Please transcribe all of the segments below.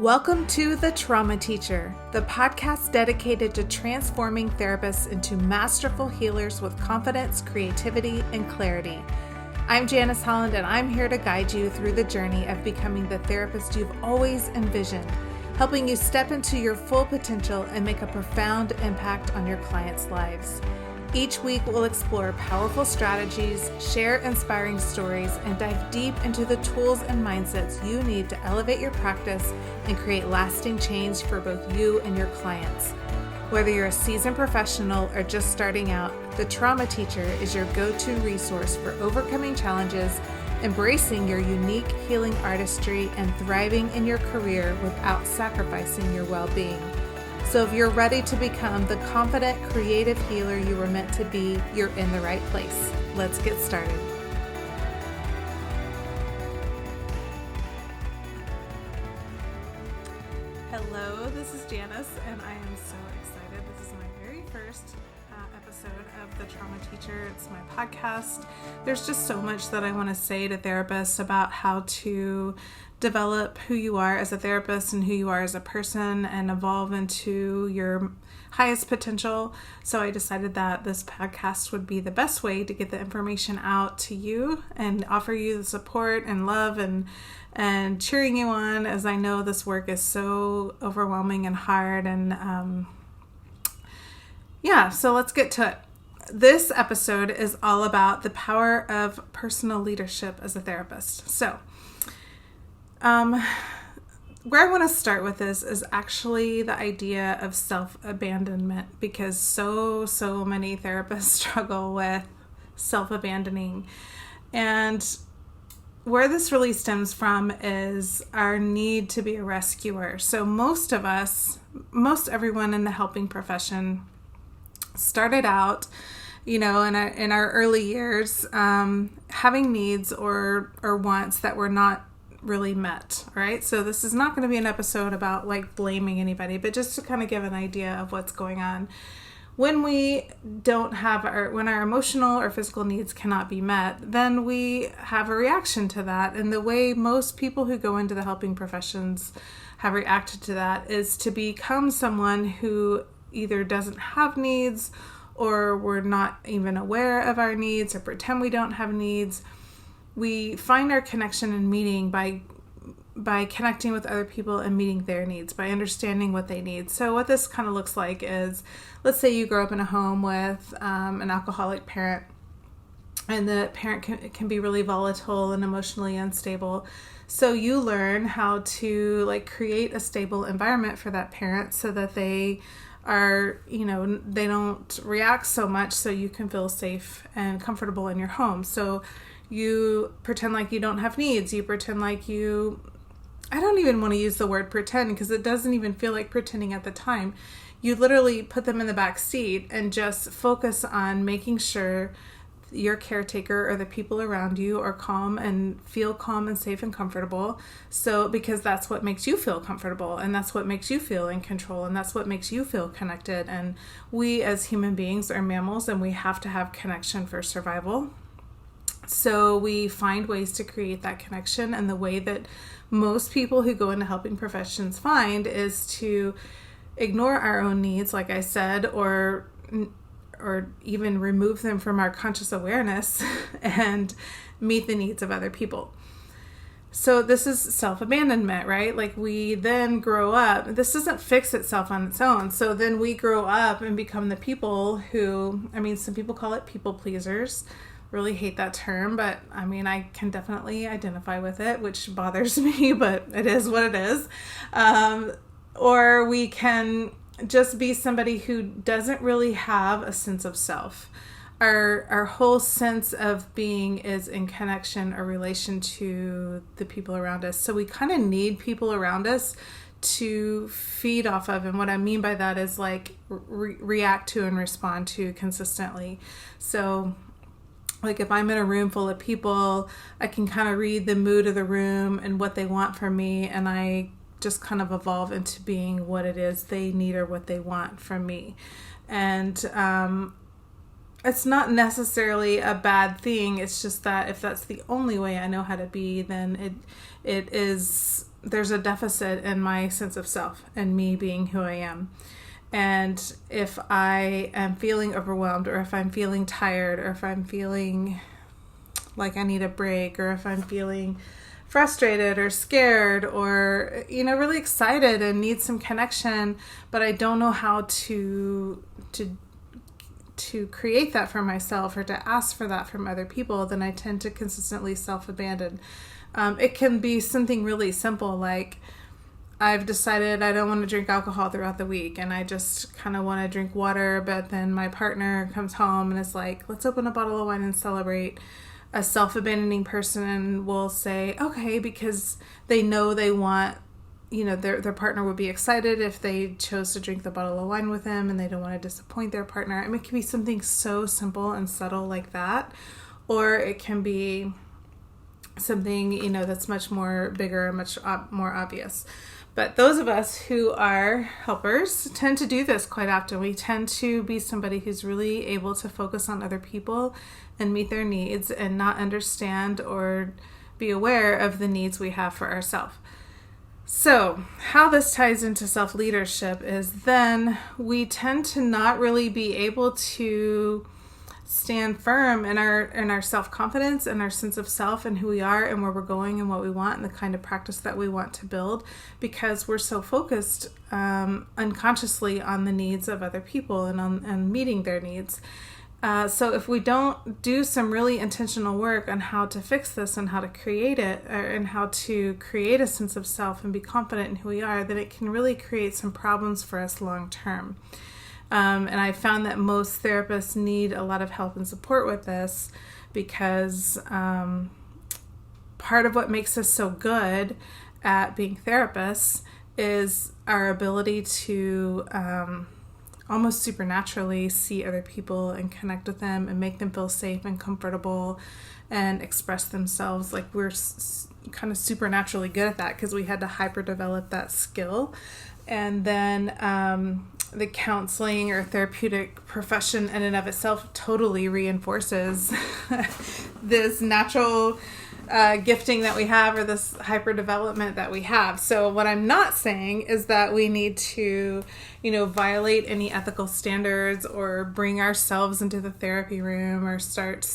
Welcome to The Trauma Teacher, the podcast dedicated to transforming therapists into masterful healers with confidence, creativity, and clarity. I'm Janice Holland, and I'm here to guide you through the journey of becoming the therapist you've always envisioned, helping you step into your full potential and make a profound impact on your clients' lives. Each week, we'll explore powerful strategies, share inspiring stories, and dive deep into the tools and mindsets you need to elevate your practice and create lasting change for both you and your clients. Whether you're a seasoned professional or just starting out, The Trauma Teacher is your go-to resource for overcoming challenges, embracing your unique healing artistry, and thriving in your career without sacrificing your well-being. So if you're ready to become the confident, creative healer you were meant to be, you're in the right place. Let's get started. Hello, this is Janice, and I am so excited. This is my very first episode of The Trauma Teacher. It's my podcast. There's just so much that I want to say to therapists about how to develop who you are as a therapist and who you are as a person and evolve into your highest potential. So I decided that this podcast would be the best way to get the information out to you and offer you the support and love and cheering you on, as I know this work is so overwhelming and hard. And so let's get to it. This episode is all about the power of personal leadership as a therapist. So where I want to start with this is actually the idea of self-abandonment, because so many therapists struggle with self-abandoning. And where this really stems from is our need to be a rescuer. So most everyone in the helping profession started out, in our early years, having needs or wants that were not really met, right? So this is not going to be an episode about blaming anybody, but just to kind of give an idea of what's going on. When we don't have when our emotional or physical needs cannot be met, then we have a reaction to that. And the way most people who go into the helping professions have reacted to that is to become someone who either doesn't have needs, or we're not even aware of our needs, or pretend we don't have needs. We find our connection and meaning by connecting with other people and meeting their needs, by understanding what they need. So what this kind of looks like is, let's say you grow up in a home with an alcoholic parent, and the parent can be really volatile and emotionally unstable. So you learn how to create a stable environment for that parent so that they are, they don't react so much, so you can feel safe and comfortable in your home. So you pretend like you don't have needs. You pretend I don't even want to use the word pretend, because it doesn't even feel like pretending at the time. You literally put them in the back seat and just focus on making sure your caretaker or the people around you are calm and feel calm and safe and comfortable. So, because that's what makes you feel comfortable, and that's what makes you feel in control, and that's what makes you feel connected. And we as human beings are mammals, and we have to have connection for survival. So we find ways to create that connection, and the way that most people who go into helping professions find is to ignore our own needs, like I said, or even remove them from our conscious awareness and meet the needs of other people. So this is self-abandonment, right? We then grow up. This doesn't fix itself on its own. So then we grow up and become the people who, some people call it people pleasers. Really hate that term, but I can definitely identify with it, which bothers me, but it is what it is. Or we can just be somebody who doesn't really have a sense of self. Our whole sense of being is in connection or relation to the people around us. So we kind of need people around us to feed off of. And what I mean by that is react to and respond to consistently. So if I'm in a room full of people, I can kind of read the mood of the room and what they want from me, and I just kind of evolve into being what it is they need or what they want from me. And it's not necessarily a bad thing. It's just that if that's the only way I know how to be, then it is there's a deficit in my sense of self and me being who I am. And if I am feeling overwhelmed, or if I'm feeling tired, or if I'm feeling like I need a break, or if I'm feeling frustrated or scared or, really excited and need some connection, but I don't know how to create that for myself or to ask for that from other people, then I tend to consistently self-abandon. It can be something really simple, like I've decided I don't want to drink alcohol throughout the week and I just kind of want to drink water, but then my partner comes home and is like, let's open a bottle of wine and celebrate. A self-abandoning person will say, okay, because they know they want, their partner would be excited if they chose to drink the bottle of wine with them and they don't want to disappoint their partner. I mean, it can be something so simple and subtle like that, or it can be something, that's much more bigger and much more obvious. But those of us who are helpers tend to do this quite often. We tend to be somebody who's really able to focus on other people and meet their needs and not understand or be aware of the needs we have for ourselves. So how this ties into self-leadership is then we tend to not really be able to stand firm in our self-confidence and our sense of self and who we are and where we're going and what we want and the kind of practice that we want to build, because we're so focused unconsciously on the needs of other people and meeting their needs. So if we don't do some really intentional work on how to fix this and how to create it, and how to create a sense of self and be confident in who we are, then it can really create some problems for us long term. And I found that most therapists need a lot of help and support with this, because part of what makes us so good at being therapists is our ability to almost supernaturally see other people and connect with them and make them feel safe and comfortable and express themselves. Like we're kind of supernaturally good at that because we had to hyper develop that skill. And then the counseling or therapeutic profession in and of itself totally reinforces this natural gifting that we have, or this hyper development that we have. So what I'm not saying is that we need to, violate any ethical standards or bring ourselves into the therapy room or start,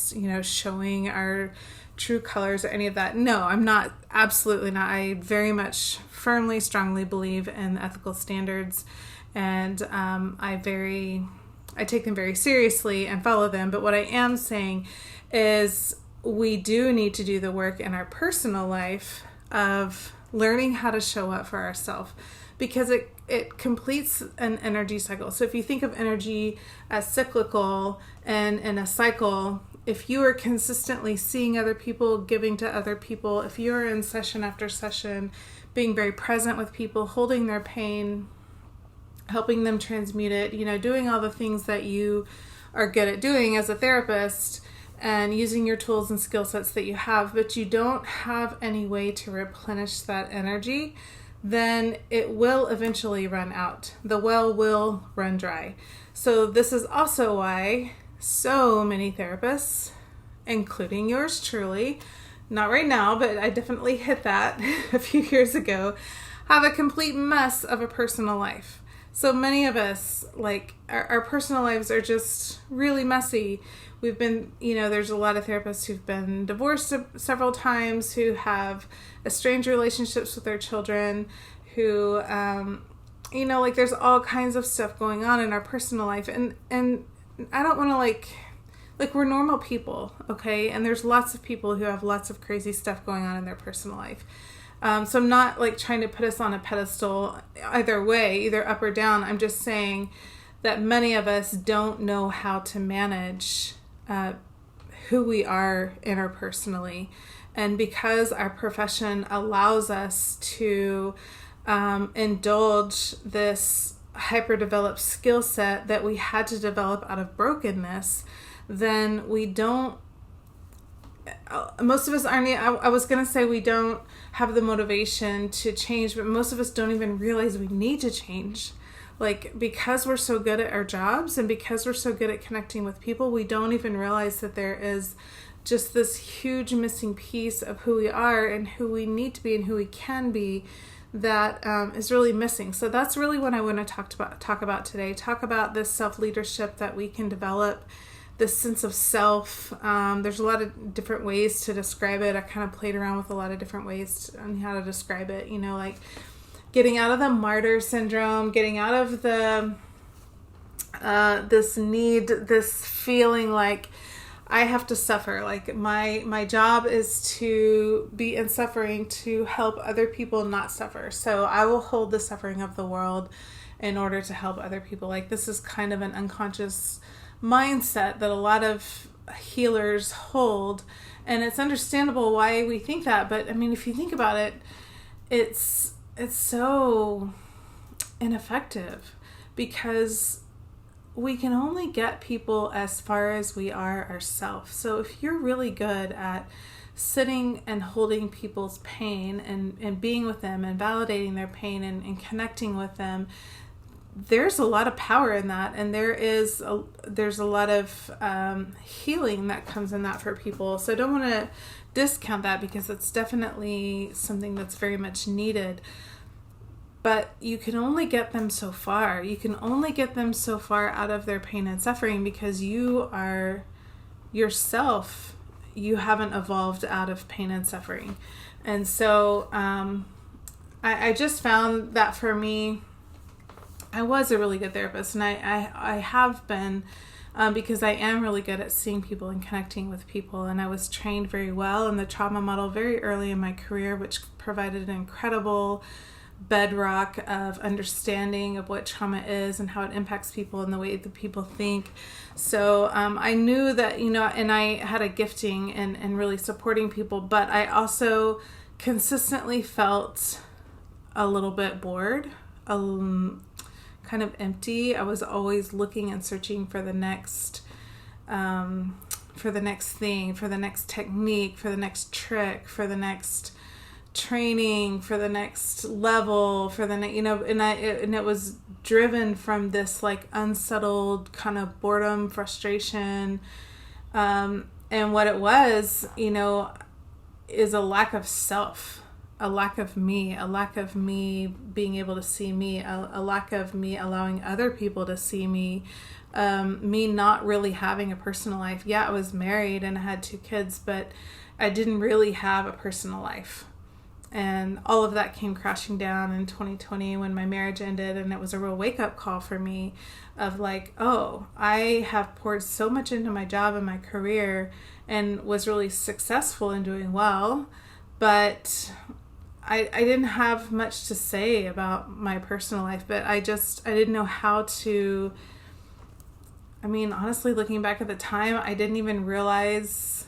showing our true colors or any of that. No, I'm not. Absolutely not. I very much firmly, strongly believe in ethical standards, and I take them very seriously and follow them. But what I am saying is we do need to do the work in our personal life of learning how to show up for ourselves, because it completes an energy cycle. So if you think of energy as cyclical and in a cycle, if you are consistently seeing other people, giving to other people, if you're in session after session, being very present with people, holding their pain, helping them transmute it, doing all the things that you are good at doing as a therapist and using your tools and skill sets that you have, but you don't have any way to replenish that energy, then it will eventually run out. The well will run dry. So this is also why so many therapists, including yours truly, not right now, but I definitely hit that a few years ago, have a complete mess of a personal life. So many of us, like, our personal lives are just really messy. We've been, there's a lot of therapists who've been divorced several times, who have estranged relationships with their children, who, there's all kinds of stuff going on in our personal life. And I don't want to, like we're normal people, okay? And there's lots of people who have lots of crazy stuff going on in their personal life. So I'm not trying to put us on a pedestal either way, either up or down. I'm just saying that many of us don't know how to manage who we are interpersonally. And because our profession allows us to indulge this hyper-developed skill set that we had to develop out of brokenness, then we don't, most of us aren't, I was going to say we don't have the motivation to change, but most of us don't even realize we need to change. Because we're so good at our jobs and because we're so good at connecting with people, we don't even realize that there is just this huge missing piece of who we are and who we need to be and who we can be that is really missing. So that's really what I want to talk about today. Talk about this self-leadership that we can develop, this sense of self. There's a lot of different ways to describe it. I kind of played around with a lot of different ways on how to describe it, like getting out of the martyr syndrome, getting out of the this feeling like I have to suffer. Like my job is to be in suffering to help other people not suffer. So I will hold the suffering of the world in order to help other people. Like this is kind of an unconscious mindset that a lot of healers hold, and it's understandable why we think that. But I mean, if you think about it, it's so ineffective, because we can only get people as far as we are ourselves. So if you're really good at sitting and holding people's pain and being with them and validating their pain and connecting with them, there's a lot of power in that. And there's a lot of healing that comes in that for people. So I don't want to discount that, because it's definitely something that's very much needed. But you can only get them so far. You can only get them so far out of their pain and suffering, because you are yourself. You haven't evolved out of pain and suffering. And so I just found that for me, I was a really good therapist, and I have been, because I am really good at seeing people and connecting with people. And I was trained very well in the trauma model very early in my career, which provided an incredible bedrock of understanding of what trauma is and how it impacts people and the way that people think. So I knew that, and I had a gifting in really supporting people, but I also consistently felt a little bit bored, kind of empty. I was always looking and searching for the next thing, for the next technique, for the next trick, for the next training, for the next level, for the and it was driven from this like unsettled kind of boredom, frustration, and what it was, is a lack of self, a lack of me being able to see me, a lack of me allowing other people to see me, me not really having a personal life. Yeah, I was married and I had 2 kids, but I didn't really have a personal life. And all of that came crashing down in 2020 when my marriage ended, and it was a real wake-up call for me of like, oh, I have poured so much into my job and my career and was really successful in doing well, but I didn't have much to say about my personal life. But I didn't know how to, honestly, looking back at the time, I didn't even realize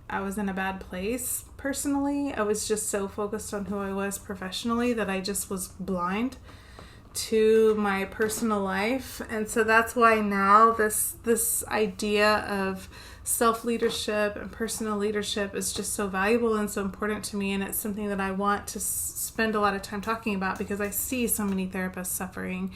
I was in a bad place personally. I was just so focused on who I was professionally that I just was blind to my personal life. And so that's why now this idea of self-leadership and personal leadership is just so valuable and so important to me. And it's something that I want to spend a lot of time talking about, because I see so many therapists suffering,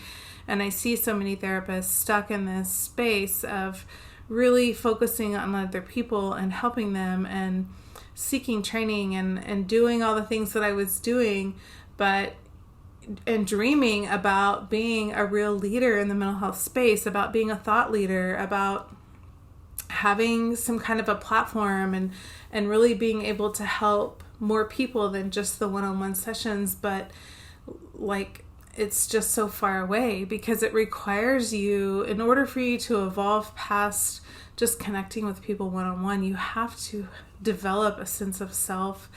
and I see so many therapists stuck in this space of really focusing on other people and helping them and seeking training and doing all the things that I was doing, and dreaming about being a real leader in the mental health space, about being a thought leader, about having some kind of a platform and really being able to help more people than just the one-on-one sessions. But like, it's just so far away, because it requires you, in order for you to evolve past just connecting with people one-on-one, you have to develop a sense of self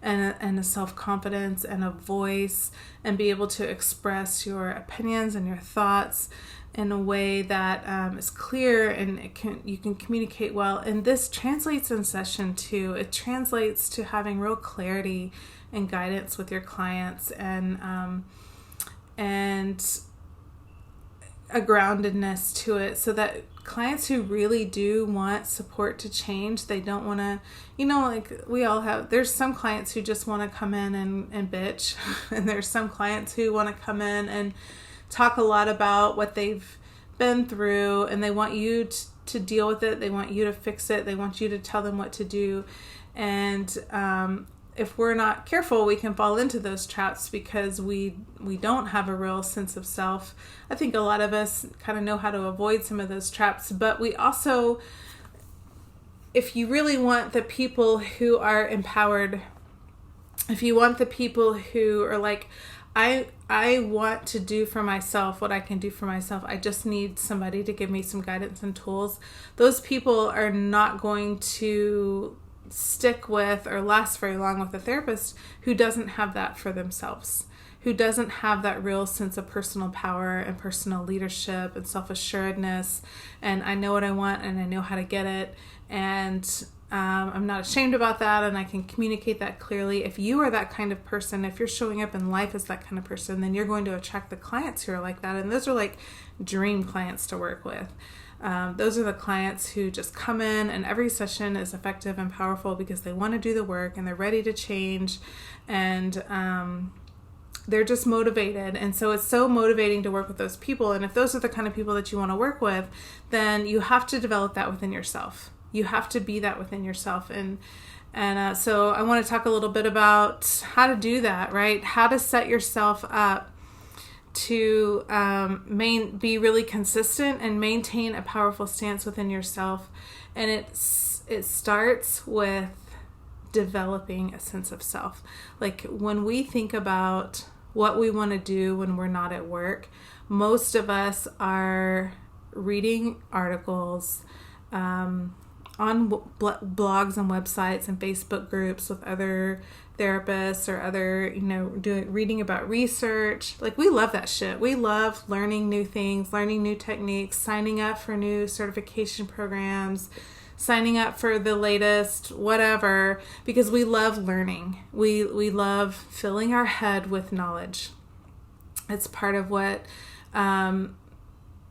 and a self-confidence and a voice, and be able to express your opinions and your thoughts in a way that is clear, and you can communicate well. And this translates in session too. It translates to having real clarity and guidance with your clients, and a groundedness to it, so that clients who really do want support to change, they don't want to, like we all have, there's some clients who just want to come in and bitch, and there's some clients who want to come in and talk a lot about what they've been through, and they want you to deal with it. They want you to fix it. They want you to tell them what to do. And if we're not careful, we can fall into those traps because we don't have a real sense of self. I think a lot of us kind of know how to avoid some of those traps, but we also, if you really want the people who are empowered, if you want the people who are like, I want to do for myself what I can do for myself, I just need somebody to give me some guidance and tools, those people are not going to stick with or last very long with a therapist who doesn't have that for themselves, who doesn't have that real sense of personal power and personal leadership and self-assuredness, and I know what I want and I know how to get it, and I'm not ashamed about that, and I can communicate that clearly. If you are that kind of person, if you're showing up in life as that kind of person, then you're going to attract the clients who are like that, and those are like dream clients to work with. Those are the clients who just come in and every session is effective and powerful because they want to do the work and they're ready to change, and they're just motivated. And so it's so motivating to work with those people. And if those are the kind of people that you want to work with, then you have to develop that within yourself. You have to be that within yourself. And so I want to talk a little bit about how to do that, right? How to set yourself up to be really consistent and maintain a powerful stance within yourself. And it starts with developing a sense of self. Like when we think about what we want to do when we're not at work, most of us are reading articles on blogs and websites and Facebook groups with other therapists or other, reading about research. Like we love that shit. We love learning new things, learning new techniques, signing up for new certification programs, signing up for the latest whatever, because we love learning. We love filling our head with knowledge. It's part of what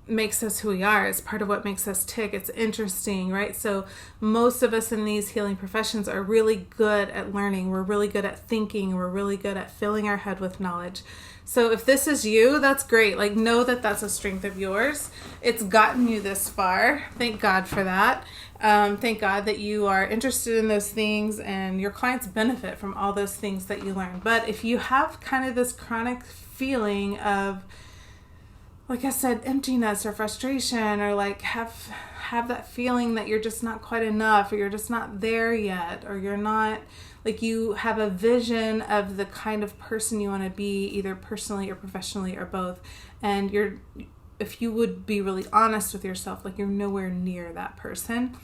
makes us who we are. It's part of what makes us tick. It's interesting, right? So most of us in these healing professions are really good at learning. We're really good at thinking. We're really good at filling our head with knowledge. So if this is you, that's great. Like know that that's a strength of yours. It's gotten you this far. Thank God for that. Thank God that you are interested in those things and your clients benefit from all those things that you learn. But if you have kind of this chronic feeling of, like I said, emptiness or frustration, or like have that feeling that you're just not quite enough, or you're just not there yet, or you're not, like you have a vision of the kind of person you want to be, either personally or professionally or both, and if you would be really honest with yourself, like you're nowhere near that person,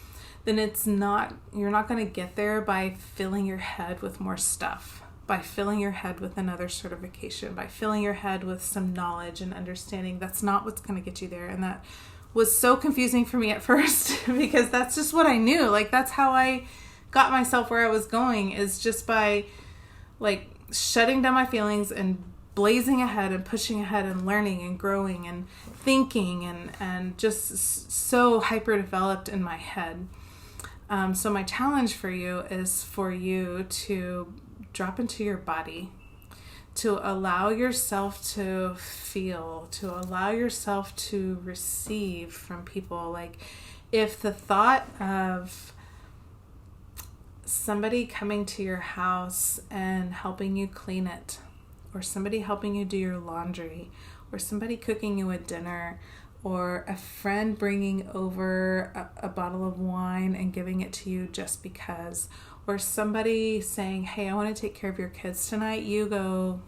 then you're not going to get there by filling your head with more stuff, by filling your head with another certification, by filling your head with some knowledge and understanding. That's not what's going to get you there. And that was so confusing for me at first because that's just what I knew. Like that's how I got myself where I was going, is just by like shutting down my feelings and blazing ahead and pushing ahead and learning and growing and thinking and just so hyper developed in my head. So my challenge for you is for you to drop into your body, to allow yourself to feel, to allow yourself to receive from people. Like if the thought of somebody coming to your house and helping you clean it, or somebody helping you do your laundry, or somebody cooking you a dinner, or a friend bringing over a bottle of wine and giving it to you just because, or somebody saying, hey, I want to take care of your kids tonight, you go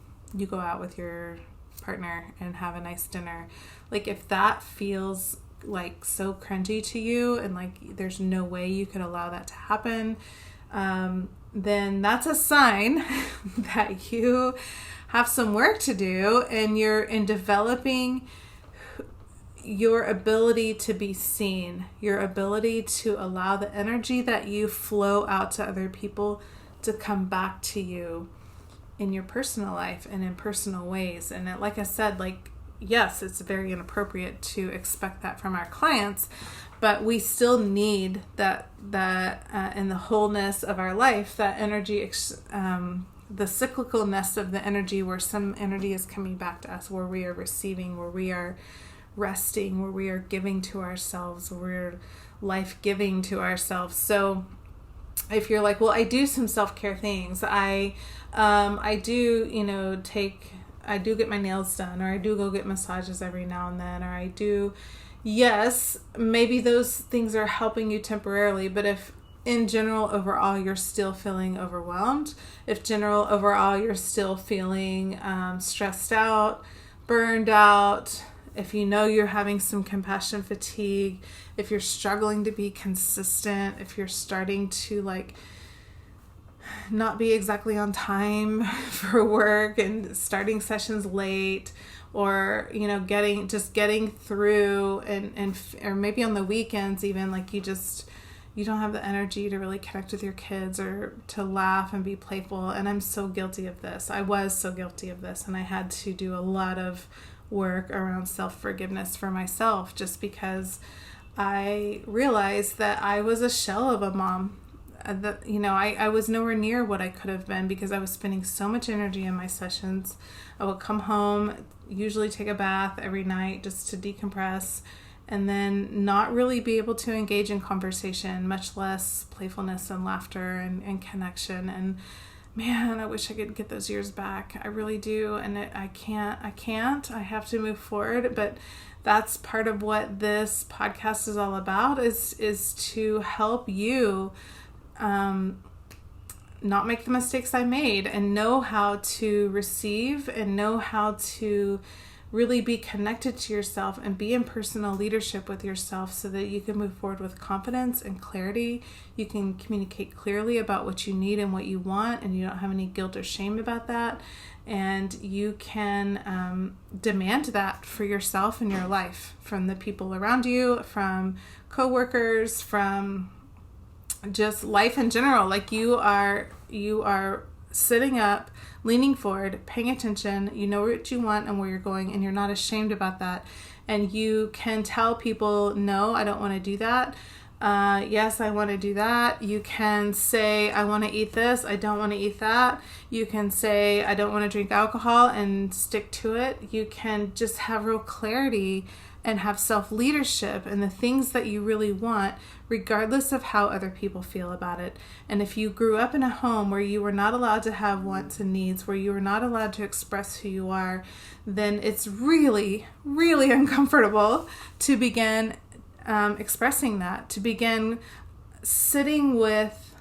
out with your partner and have a nice dinner. Like if that feels like so cringy to you and like there's no way you could allow that to happen, then that's a sign that you have some work to do and you're in developing your ability to be seen, your ability to allow the energy that you flow out to other people to come back to you in your personal life and in personal ways. And like I said, like, yes, it's very inappropriate to expect that from our clients, but we still need that in the wholeness of our life, that energy, the cyclicalness of the energy, where some energy is coming back to us, where we are receiving, where we are resting, where we are giving to ourselves, where we're life-giving to ourselves. So if you're like, well, I do some self-care things, I do, I do get my nails done, or I do go get massages every now and then, or I do, yes, maybe those things are helping you temporarily, but if in general, overall, you're still feeling overwhelmed, if general, overall, you're still feeling stressed out, burned out, if you know you're having some compassion fatigue, if you're struggling to be consistent, if you're starting to like not be exactly on time for work and starting sessions late, or getting through and or maybe on the weekends even, like you don't have the energy to really connect with your kids or to laugh and be playful. And I'm so guilty of this. I was so guilty of this, and I had to do a lot of work around self-forgiveness for myself, just because I realized that I was a shell of a mom. I was nowhere near what I could have been because I was spending so much energy in my sessions. I would come home, usually take a bath every night just to decompress, and then not really be able to engage in conversation, much less playfulness and laughter and connection. And man, I wish I could get those years back. I really do. And I can't. I have to move forward. But that's part of what this podcast is all about, is to help you not make the mistakes I made, and know how to receive and know how to really be connected to yourself and be in personal leadership with yourself, so that you can move forward with confidence and clarity. You can communicate clearly about what you need and what you want, and you don't have any guilt or shame about that. And you can demand that for yourself and your life, from the people around you, from coworkers, from just life in general. Like you are sitting up, leaning forward, paying attention. You know what you want and where you're going, and you're not ashamed about that. And you can tell people, no, I don't want to do that. Yes, I want to do that. You can say, I want to eat this, I don't want to eat that. You can say, I don't want to drink alcohol, and stick to it. You can just have real clarity and have self-leadership and the things that you really want, regardless of how other people feel about it. And if you grew up in a home where you were not allowed to have wants and needs, where you were not allowed to express who you are, then it's really, really uncomfortable to begin expressing that, to begin sitting with,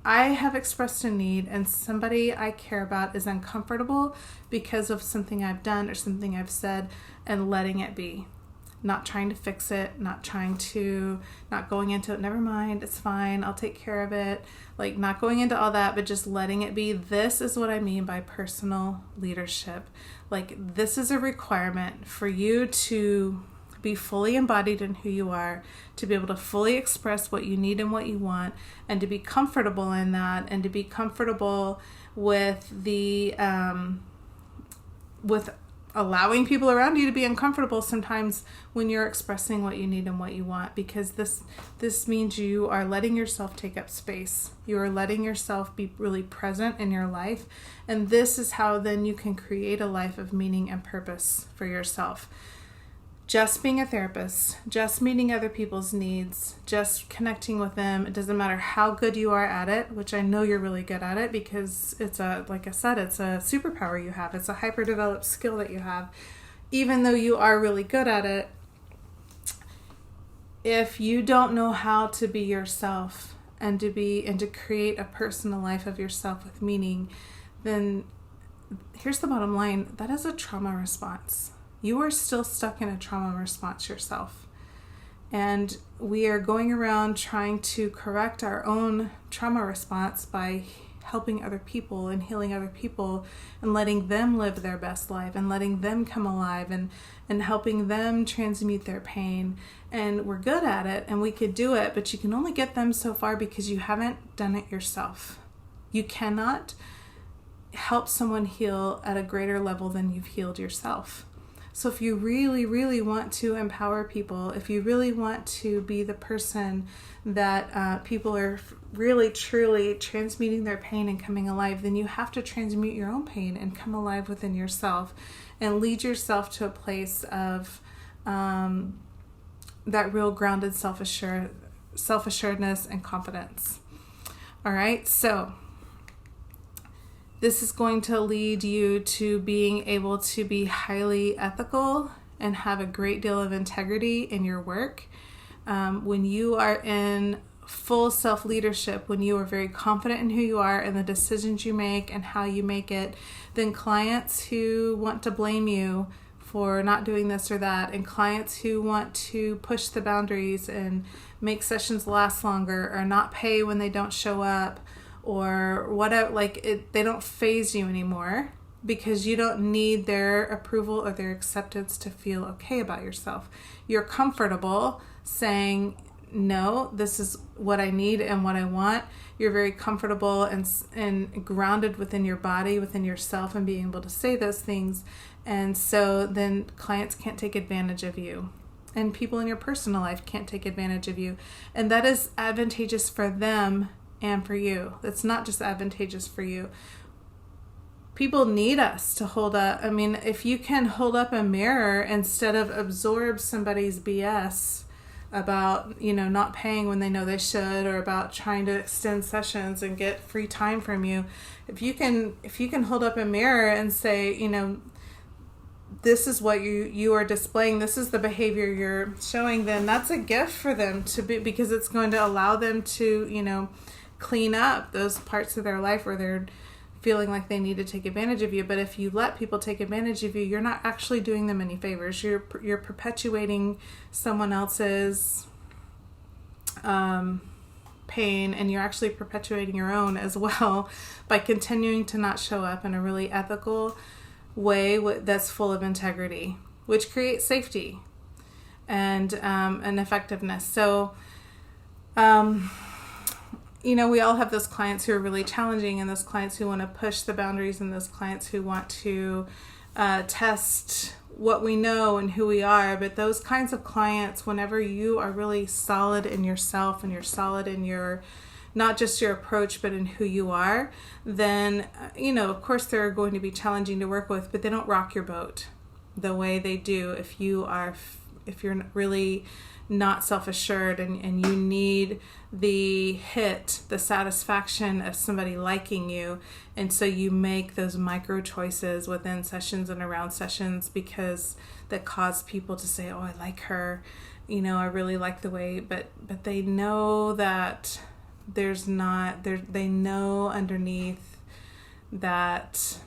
I have expressed a need and somebody I care about is uncomfortable because of something I've done or something I've said, and letting it be. Not trying to fix it, not going into it, never mind, it's fine, I'll take care of it. Like, not going into all that, but just letting it be. This is what I mean by personal leadership. Like, this is a requirement for you to be fully embodied in who you are, to be able to fully express what you need and what you want, and to be comfortable in that, and to be comfortable with the with allowing people around you to be uncomfortable sometimes when you're expressing what you need and what you want, because this means you are letting yourself take up space. You are letting yourself be really present in your life, and this is how then you can create a life of meaning and purpose for yourself. Just being a therapist, just meeting other people's needs, just connecting with them, it doesn't matter how good you are at it, which I know you're really good at it, because like I said, it's a superpower you have. It's a hyper-developed skill that you have. Even though you are really good at it, if you don't know how to be yourself and to create a personal life of yourself with meaning, then here's the bottom line, that is a trauma response. You are still stuck in a trauma response yourself. And we are going around trying to correct our own trauma response by helping other people and healing other people and letting them live their best life and letting them come alive and helping them transmute their pain. And we're good at it and we could do it, but you can only get them so far because you haven't done it yourself. You cannot help someone heal at a greater level than you've healed yourself. So if you really, really want to empower people, if you really want to be the person that people are really, truly transmuting their pain and coming alive, then you have to transmute your own pain and come alive within yourself and lead yourself to a place of that real grounded self-assured self-assuredness and confidence. All right, so this is going to lead you to being able to be highly ethical and have a great deal of integrity in your work. When you are in full self-leadership, when you are very confident in who you are and the decisions you make and how you make it, then clients who want to blame you for not doing this or that, and clients who want to push the boundaries and make sessions last longer or not pay when they don't show up or whatever, they don't faze you anymore, because you don't need their approval or their acceptance to feel okay about yourself. You're comfortable saying, no, this is what I need and what I want. You're very comfortable and grounded within your body, within yourself, and being able to say those things. And so then clients can't take advantage of you. And people in your personal life can't take advantage of you. And that is advantageous for them and for you. It's not just advantageous for you. People need us to hold up. I mean, if you can hold up a mirror instead of absorb somebody's BS about, not paying when they know they should, or about trying to extend sessions and get free time from you, if you can hold up a mirror and say, this is what you are displaying, this is the behavior you're showing, then that's a gift for them to be, because it's going to allow them to, clean up those parts of their life where they're feeling like they need to take advantage of you. But if you let people take advantage of you, you're not actually doing them any favors. You're perpetuating someone else's pain, and you're actually perpetuating your own as well by continuing to not show up in a really ethical way that's full of integrity, which creates safety and effectiveness. So we all have those clients who are really challenging, and those clients who want to push the boundaries, and those clients who want to test what we know and who we are. But those kinds of clients, whenever you are really solid in yourself and you're solid in your, not just your approach, but in who you are, then, of course they're going to be challenging to work with, but they don't rock your boat the way they do if you're really not self-assured and you need the satisfaction of somebody liking you. And so you make those micro choices within sessions and around sessions because that cause people to say, oh, I like her, I really like the way, but they know that they know underneath that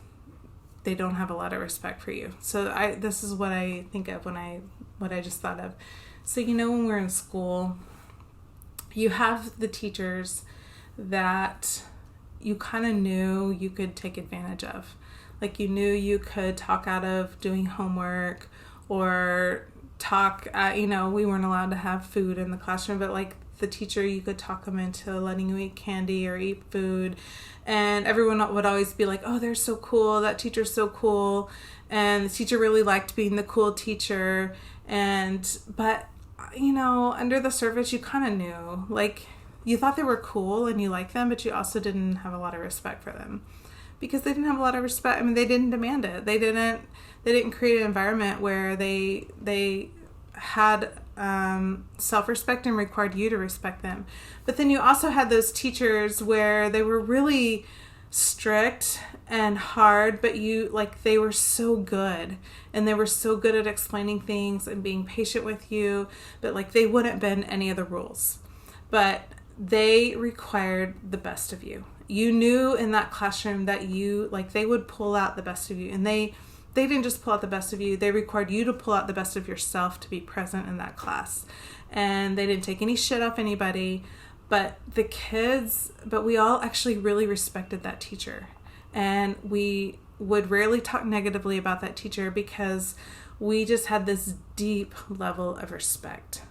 they don't have a lot of respect for you. So this is what I think of what I just thought of. So, when we're in school, you have the teachers that you kind of knew you could take advantage of. Like, you knew you could talk out of doing homework, or talk, we weren't allowed to have food in the classroom, but like the teacher, you could talk them into letting you eat candy or eat food. And everyone would always be like, oh, they're so cool. That teacher's so cool. And the teacher really liked being the cool teacher. But under the surface, you kind of knew, like, you thought they were cool and you liked them, but you also didn't have a lot of respect for them because they didn't have a lot of respect. I mean, they didn't demand it. They didn't create an environment where they had self-respect and required you to respect them. But then you also had those teachers where they were really strict and hard, but they were so good, and they were so good at explaining things and being patient with you, but they wouldn't bend any of the rules, but they required the best of you. You knew in that classroom that they would pull out the best of you, and they didn't just pull out the best of you, they required you to pull out the best of yourself to be present in that class. And they didn't take any shit off anybody, but we all actually really respected that teacher. And we would rarely talk negatively about that teacher because we just had this deep level of respect.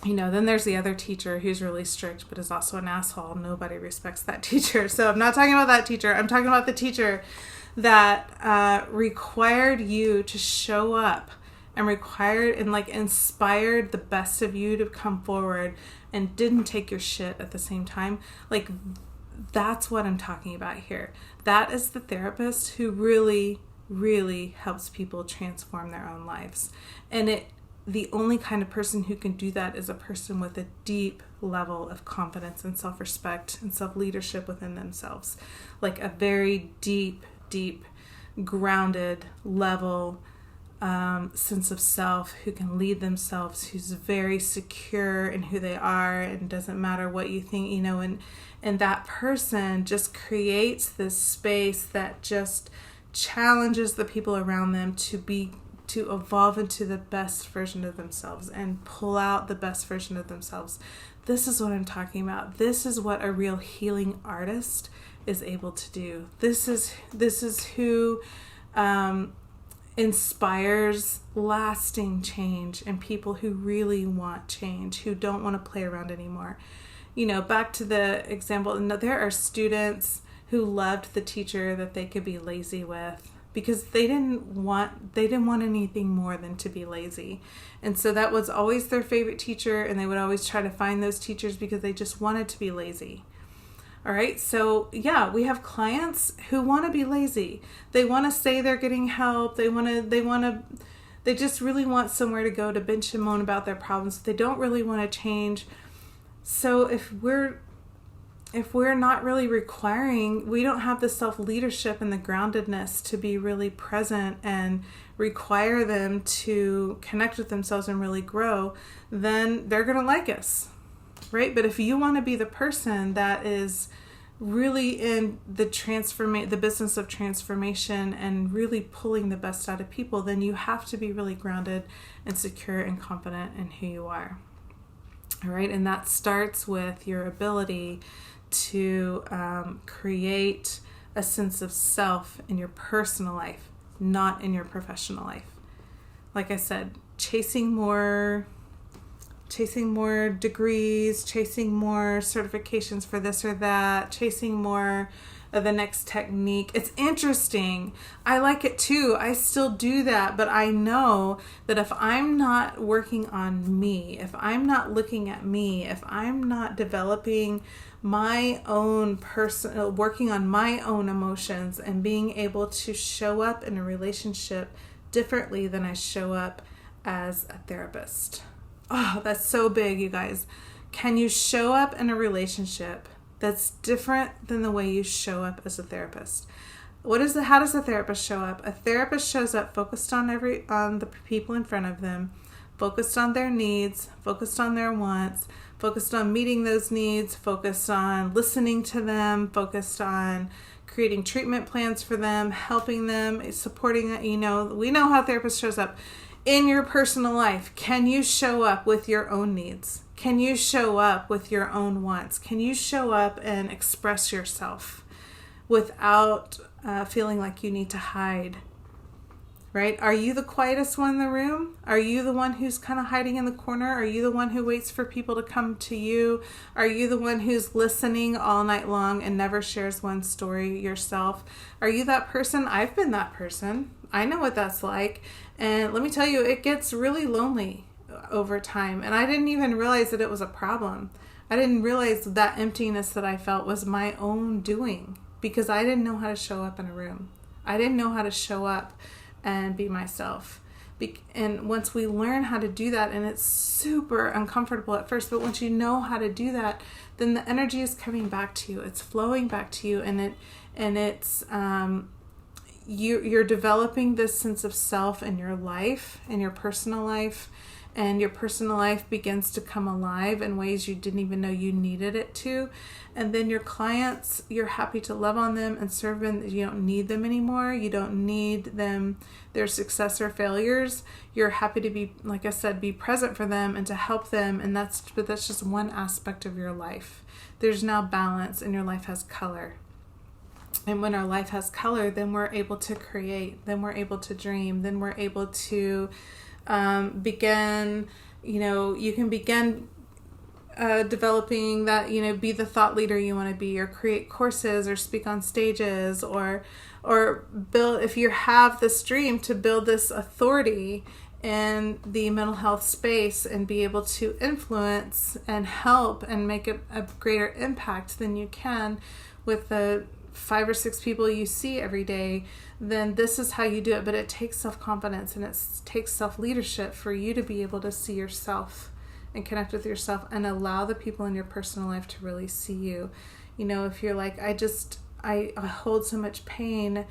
Then there's the other teacher who's really strict but is also an asshole. Nobody respects that teacher. So I'm not talking about that teacher. I'm talking about the teacher that required you to show up and inspired the best of you to come forward and didn't take your shit at the same time. That's what I'm talking about here. That is the therapist who really, really helps people transform their own lives. And the only kind of person who can do that is a person with a deep level of confidence and self-respect and self-leadership within themselves. Like a very deep, grounded level sense of self, who can lead themselves, who's very secure in who they are, and doesn't matter what you think, and that person just creates this space that just challenges the people around them to evolve into the best version of themselves and pull out the best version of themselves. This is what I'm talking about. This is what a real healing artist is able to do. This is who inspires lasting change in people who really want change, who don't want to play around anymore. Back to the example, there are students who loved the teacher that they could be lazy with because they didn't want anything more than to be lazy. And so that was always their favorite teacher, and they would always try to find those teachers because they just wanted to be lazy. All right, so yeah, we have clients who want to be lazy. They want to say they're getting help. They just really want somewhere to go to bitch and moan about their problems. They don't really want to change. So if we're not really requiring, we don't have the self-leadership and the groundedness to be really present and require them to connect with themselves and really grow, then they're going to like us, right? But if you want to be the person that is really in the business of transformation and really pulling the best out of people, then you have to be really grounded and secure and confident in who you are. All right, and that starts with your ability to create a sense of self in your personal life, not in your professional life. Like I said, chasing more degrees, chasing more certifications for this or that, chasing more of the next technique. It's interesting. I like it too. I still do that, but I know that if I'm not working on me, if I'm not looking at me, if I'm not developing my own working on my own emotions and being able to show up in a relationship differently than I show up as a therapist. Oh, that's so big, you guys. Can you show up in a relationship that's different than the way you show up as a therapist? How does a therapist show up? A therapist shows up focused on the people in front of them, focused on their needs, focused on their wants, focused on meeting those needs, focused on listening to them, focused on creating treatment plans for them, helping them, supporting them. We know how therapist shows up. In your personal life, can you show up with your own needs? Can you show up with your own wants? Can you show up and express yourself without feeling like you need to hide? Right? Are you the quietest one in the room? Are you the one who's kind of hiding in the corner? Are you the one who waits for people to come to you? Are you the one who's listening all night long and never shares one story yourself? Are you that person? I've been that person. I know what that's like. And let me tell you, it gets really lonely over time. And I didn't even realize that it was a problem. I didn't realize that emptiness that I felt was my own doing because I didn't know how to show up in a room. I didn't know how to show up and be myself. And once we learn how to do that, and it's super uncomfortable at first, but once you know how to do that, then the energy is coming back to you. It's flowing back to you, and it's you're developing this sense of self in your life, in your personal life, and your personal life begins to come alive in ways you didn't even know you needed it to. And then your clients, you're happy to love on them and serve them. You don't need them anymore. You don't need them, their success or failures. You're happy to be, like I said, be present for them and to help them. But that's just one aspect of your life. There's now balance, and your life has color. And when our life has color, then we're able to create, then we're able to dream, then we're able to begin, you can begin developing that, be the thought leader you want to be, or create courses, or speak on stages, or build, if you have this dream, to build this authority in the mental health space and be able to influence and help and make a greater impact than you can with the 5 or 6 people you see every day, then this is how you do it. But it takes self-confidence and it takes self-leadership for you to be able to see yourself and connect with yourself and allow the people in your personal life to really see you. You know, if you're like, I hold so much pain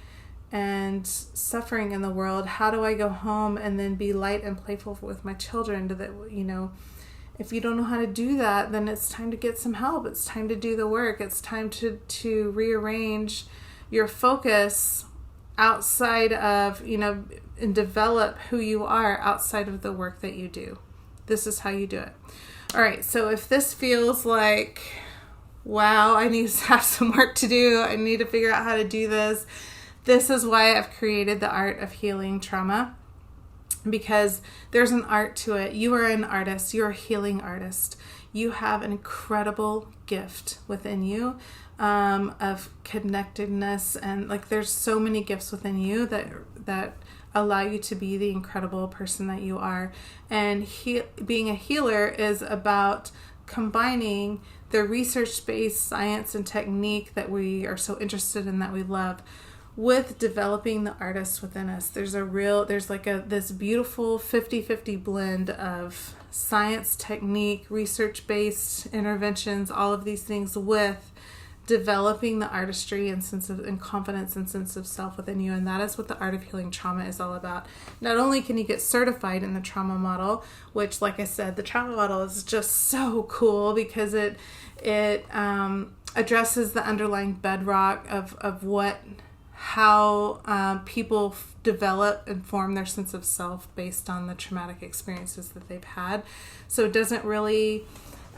and suffering in the world, how do I go home and then be light and playful with my children? If you don't know how to do that, then it's time to get some help. It's time to do the work. It's time to rearrange your focus outside of, and develop who you are outside of the work that you do. This is how you do it. All right, so if this feels like, wow, I need to have some work to do, I need to figure out how to do this, this is why I've created the Art of Healing Trauma, because there's an art to it. You are an artist. You're a healing artist. You have an incredible gift within you of connectedness, and there's so many gifts within you that allow you to be the incredible person that you are. And being a healer is about combining the research-based science and technique that we are so interested in, that we love, with developing the artist within us. There's this beautiful 50-50 blend of science, technique, research-based interventions, all of these things, with developing the artistry and confidence and sense of self within you. And that is what the Art of Healing Trauma is all about. Not only can you get certified in the trauma model, which, like I said, the trauma model is just so cool because it addresses the underlying bedrock of how people develop and form their sense of self based on the traumatic experiences that they've had. So it doesn't really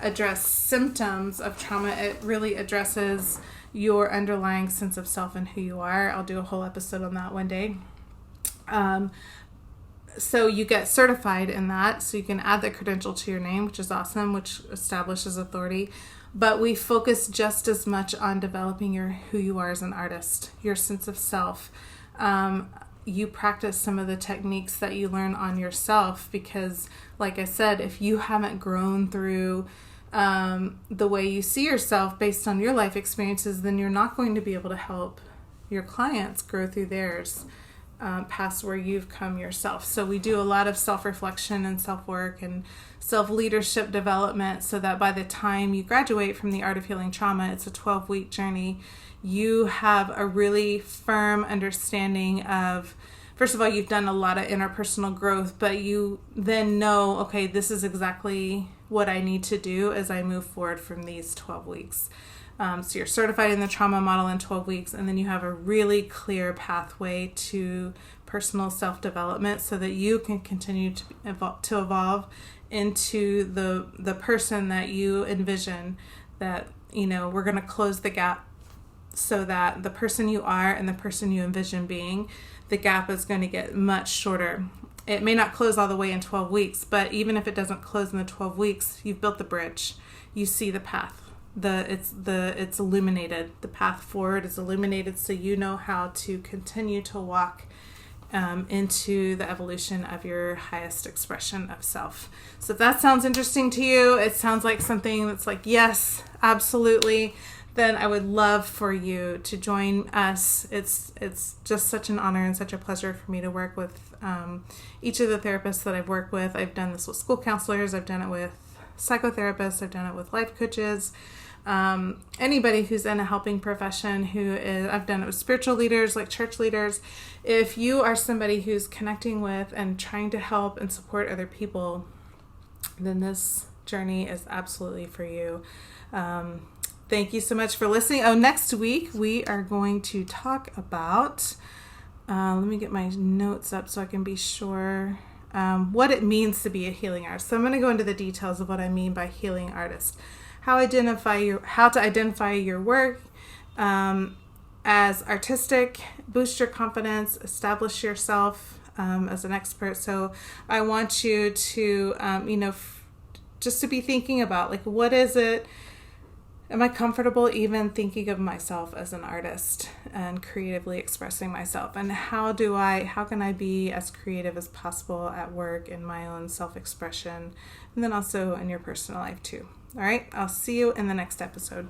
address symptoms of trauma. It really addresses your underlying sense of self and who you are. I'll do a whole episode on that one day. So you get certified in that, so you can add the credential to your name, which is awesome, which establishes authority. But we focus just as much on developing who you are as an artist, your sense of self. You practice some of the techniques that you learn on yourself because, like I said, if you haven't grown through the way you see yourself based on your life experiences, then you're not going to be able to help your clients grow through theirs past where you've come yourself. So we do a lot of self-reflection and self-work and self-leadership development so that by the time you graduate from the Art of Healing Trauma, it's a 12-week journey, you have a really firm understanding of, first of all, you've done a lot of interpersonal growth, but you then know, okay, this is exactly what I need to do as I move forward from these 12 weeks. So you're certified in the trauma model in 12 weeks, and then you have a really clear pathway to personal self-development so that you can continue to evolve into the person that you envision, that, we're going to close the gap so that the person you are and the person you envision being, the gap is going to get much shorter. It may not close all the way in 12 weeks, but even if it doesn't close in the 12 weeks, you've built the bridge. You see the path. It's illuminated. The path forward is illuminated, so you know how to continue to walk into the evolution of your highest expression of self. So if that sounds interesting to you, it sounds like something that's like, yes, absolutely, then I would love for you to join us. It's just such an honor and such a pleasure for me to work with each of the therapists that I've worked with. I've done this with school counselors. I've done it with psychotherapists. I've done it with life coaches. Anybody who's in a helping profession I've done it with spiritual leaders, like church leaders. If you are somebody who's connecting with and trying to help and support other people, then this journey is absolutely for you. Thank you so much for listening. Next week we are going to talk about, let me get my notes up so I can be sure, what it means to be a healing artist. So I'm going to go into the details of what I mean by healing artist. How to identify your work as artistic, boost your confidence, establish yourself as an expert. So I want you to, just to be thinking about, like, what is it? Am I comfortable even thinking of myself as an artist and creatively expressing myself? And how can I be as creative as possible at work in my own self-expression, and then also in your personal life too? All right, I'll see you in the next episode.